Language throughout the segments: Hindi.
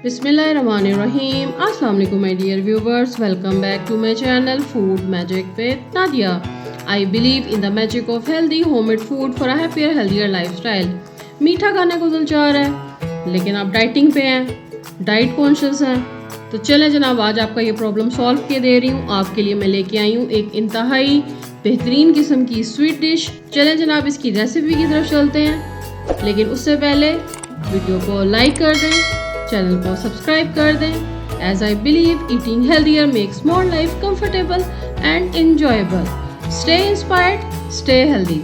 Bismillahirrahmanirrahim. Assalamu alaikum my dear viewers. Welcome back to my channel Food Magic with Nadia. I believe in the magic of healthy homemade food for a happier healthier lifestyle. मीठा खाने को दिल चाह रहा है लेकिन आप डाइटिंग पे हैं, डाइट कॉन्शियस हैं, तो चलें जनाब आज आपका ये प्रॉब्लम सॉल्व के दे रही हूँ। आपके लिए मैं लेके आई हूँ एक इंतहाई बेहतरीन किस्म की स्वीट डिश। चलें जनाब इसकी रेसिपी की तरफ चलते हैं, लेकिन उससे पहले वीडियो को लाइक कर दें, चैनल को सब्सक्राइब कर दें। As I believe eating healthier makes more life comfortable and enjoyable. Stay inspired, stay healthy.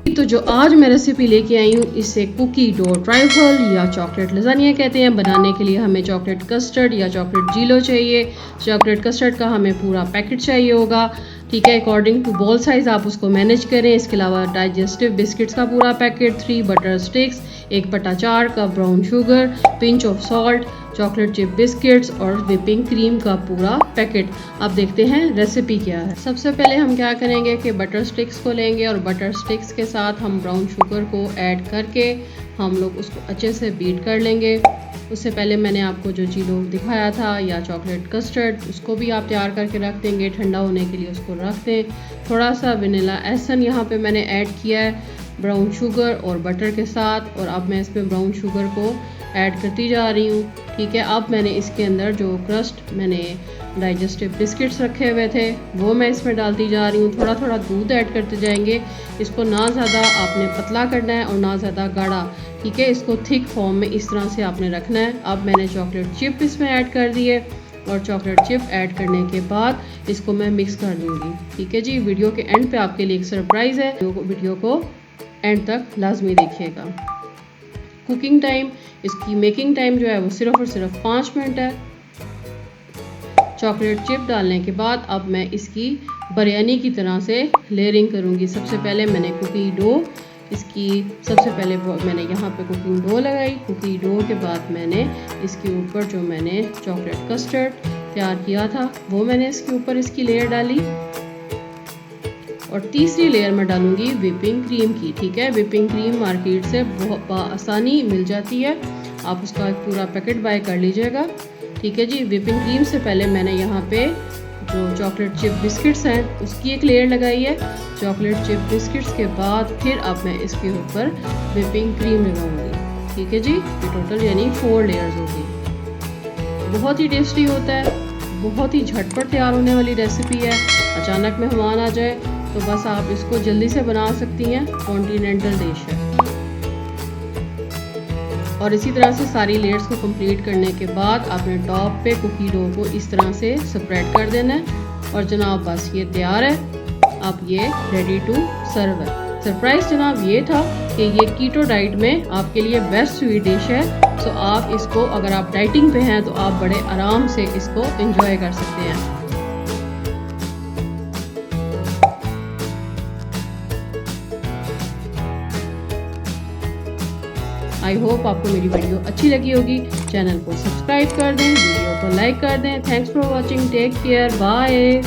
तो जो आज मैं रेसिपी लेके आई हूँ इसे कुकी डो ट्राइफल या चॉकलेट लजानिया कहते हैं। बनाने के लिए हमें चॉकलेट कस्टर्ड या चॉकलेट जीलो चाहिए। चॉकलेट कस्टर्ड का हमें पूरा पैकेट चाहिए होगा, ठीक है। अकॉर्डिंग टू बॉल साइज़ आप उसको मैनेज करें। इसके अलावा डाइजेस्टिव बिस्किट्स का पूरा packet, 3 butter sticks, 1/4 cup brown sugar, pinch of salt, chocolate chip biscuits और व्हिपिंग क्रीम का पूरा पैकेट। अब देखते हैं रेसिपी क्या है। सबसे पहले हम क्या करेंगे कि बटर स्टिक्स को लेंगे और बटर स्टिक्स के साथ हम ब्राउन शुगर को ऐड करके हम लोग उसको अच्छे से बीट कर लेंगे। उससे पहले मैंने आपको जो जीलो दिखाया था या चॉकलेट कस्टर्ड उसको भी आप तैयार करके रख देंगे, ठंडा होने के लिए उसको रख दें। थोड़ा सा वनीला एसन यहाँ पे मैंने ऐड किया है ब्राउन शुगर और बटर के साथ, और अब मैं इसमें ब्राउन शुगर को ऐड करती जा रही हूँ, ठीक है। अब मैंने इसके अंदर जो क्रस्ट मैंने डाइजेस्टिव बिस्किट्स रखे हुए थे वो मैं इसमें डालती जा रही हूँ। थोड़ा थोड़ा दूध ऐड करते जाएंगे। इसको ना ज़्यादा आपने पतला करना है और ना ज़्यादा गाढ़ा, ठीक है। इसको थिक फॉर्म में इस तरह से आपने रखना है। अब मैंने चॉकलेट चिप इसमें ऐड कर दी है और चॉकलेट चिप ऐड करने के बाद इसको मैं मिक्स कर दूँगी, ठीक है जी। वीडियो के एंड पे आपके लिए एक सरप्राइज़ है, वीडियो को एंड तक लाजमी देखिएगा। कुकिंग टाइम, इसकी मेकिंग टाइम जो है वो सिर्फ और सिर्फ 5 मिनट है। चॉकलेट चिप डालने के बाद अब मैं इसकी बिरयानी की तरह से लेयरिंग करूँगी। सबसे पहले मैंने कुकी डो, इसकी सबसे पहले मैंने यहाँ पे कुकिंग डो लगाई। कुकी डो के बाद मैंने इसके ऊपर जो मैंने चॉकलेट कस्टर्ड तैयार किया था वो मैंने इसके ऊपर इसकी लेयर डाली, और तीसरी लेयर में डालूंगी व्हिपिंग क्रीम की, ठीक है। व्हिपिंग क्रीम मार्केट से बहुत आसानी मिल जाती है, आप उसका पूरा पैकेट बाय कर लीजिएगा, ठीक है जी। व्हिपिंग क्रीम से पहले मैंने यहाँ पे जो चॉकलेट चिप बिस्किट्स हैं उसकी एक लेयर लगाई है। चॉकलेट चिप बिस्किट्स के बाद फिर अब मैं इसके ऊपर व्हिपिंग क्रीम लगाऊंगी, ठीक है जी। ये टोटल यानी 4 लेयर्स होगी। बहुत ही टेस्टी होता है, बहुत ही झटपट तैयार होने वाली रेसिपी है। अचानक मेहमान आ जाए तो बस आप इसको जल्दी से बना सकती हैं, कॉन्टिनेंटल डिश है। और इसी तरह से सारी लेयर्स को कंप्लीट करने के बाद आपने टॉप पे कुकी डो को इस तरह से स्प्रेड कर देना है और जनाब बस ये तैयार है। अब ये रेडी टू सर्व है। सरप्राइज जनाब ये था कि ये कीटो डाइट में आपके लिए बेस्ट स्वीट डिश है। तो आप इसको अगर आप डाइटिंग पे हैं तो आप बड़े आराम से इसको एंजॉय कर सकते हैं। आई होप आपको मेरी वीडियो अच्छी लगी होगी। चैनल को सब्सक्राइब कर दें, वीडियो को लाइक कर दें। Thanks for watching, take care, bye.